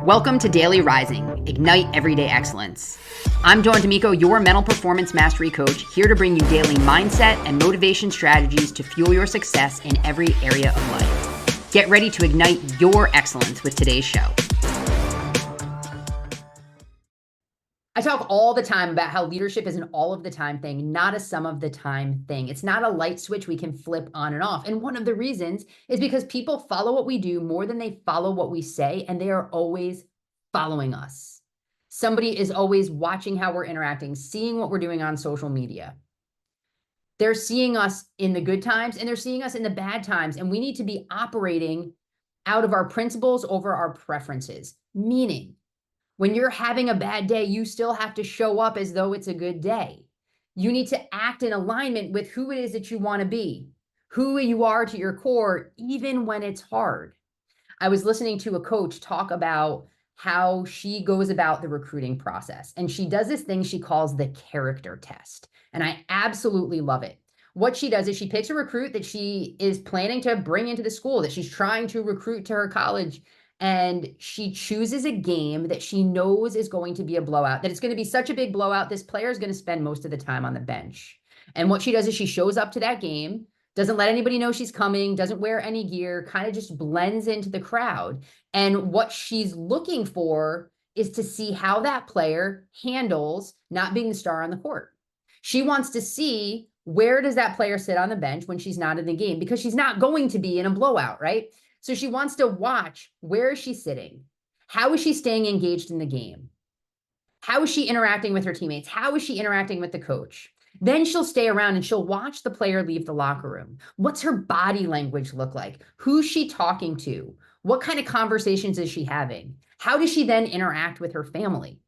Welcome to Daily Rising, Ignite Everyday Excellence. I'm Dawn D'Amico, your mental performance mastery coach, here to bring you daily mindset and motivation strategies to fuel your success in every area of life. Get ready to ignite your excellence with today's show. I talk all the time about how leadership is an all of the time thing, not a some of the time thing. It's not a light switch we can flip on and off. And one of the reasons is because people follow what we do more than they follow what we say, and they are always following us. Somebody is always watching how we're interacting, seeing what we're doing on social media. They're seeing us in the good times and they're seeing us in the bad times, and we need to be operating out of our principles over our preferences. Meaning, when you're having a bad day, you still have to show up as though it's a good day. You need to act in alignment with who it is that you want to be, who you are to your core, even when it's hard. I was listening to a coach talk about how she goes about the recruiting process. And she does this thing she calls the character test. And I absolutely love it. What she does is she picks a recruit that she is planning to bring into the school, that she's trying to recruit to her college. And she chooses a game that she knows is going to be a blowout, that it's going to be such a big blowout, this player is going to spend most of the time on the bench. And what she does is she shows up to that game, doesn't let anybody know she's coming, doesn't wear any gear, kind of just blends into the crowd. And what she's looking for is to see how that player handles not being the star on the court. She wants to see, where does that player sit on the bench when she's not in the game? Because she's not going to be in a blowout, right? So she wants to watch, where is she sitting? How is she staying engaged in the game? How is she interacting with her teammates? How is she interacting with the coach? Then she'll stay around and she'll watch the player leave the locker room. What's her body language look like? Who's she talking to? What kind of conversations is she having? How does she then interact with her family?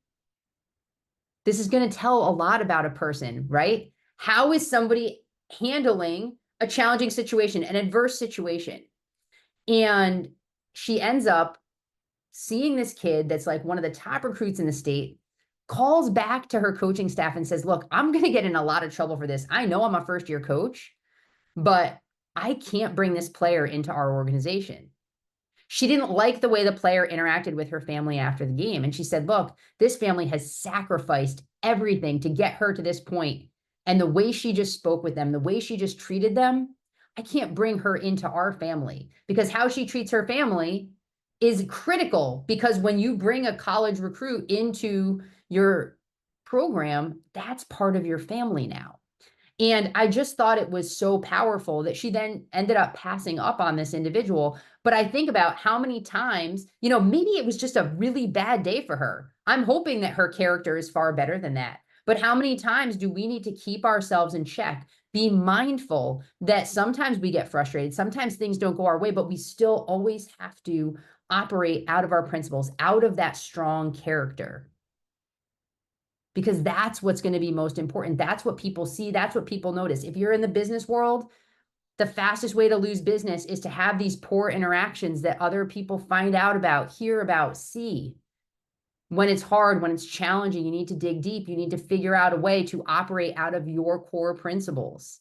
This is going to tell a lot about a person, right? How is somebody handling a challenging situation, an adverse situation? And she ends up seeing this kid that's like one of the top recruits in the state, calls back to her coaching staff and says, look, I'm going to get in a lot of trouble for this. I know I'm a first-year coach, but I can't bring this player into our organization. She didn't like the way the player interacted with her family after the game. And she said, look, this family has sacrificed everything to get her to this point. And the way she just spoke with them, the way she just treated them, I can't bring her into our family, because how she treats her family is critical. Because when you bring a college recruit into your program, that's part of your family now. And I just thought it was so powerful that she then ended up passing up on this individual. But I think about how many times, maybe it was just a really bad day for her. I'm hoping that her character is far better than that. But how many times do we need to keep ourselves in check? Be mindful that sometimes we get frustrated. Sometimes things don't go our way, but we still always have to operate out of our principles, out of that strong character. Because that's what's going to be most important. That's what people see. That's what people notice. If you're in the business world, the fastest way to lose business is to have these poor interactions that other people find out about, hear about, see. When it's hard, when it's challenging, you need to dig deep. You need to figure out a way to operate out of your core principles.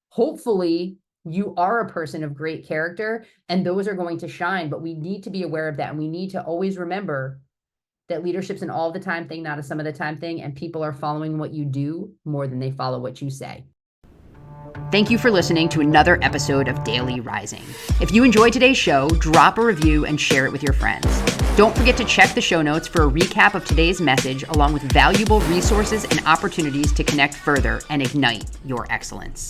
Hopefully, you are a person of great character, and those are going to shine, but we need to be aware of that. And we need to always remember that leadership's an all the time thing, not a some of the time thing, and people are following what you do more than they follow what you say. Thank you for listening to another episode of Daily Rising. If you enjoyed today's show, drop a review and share it with your friends. Don't forget to check the show notes for a recap of today's message, along with valuable resources and opportunities to connect further and ignite your excellence.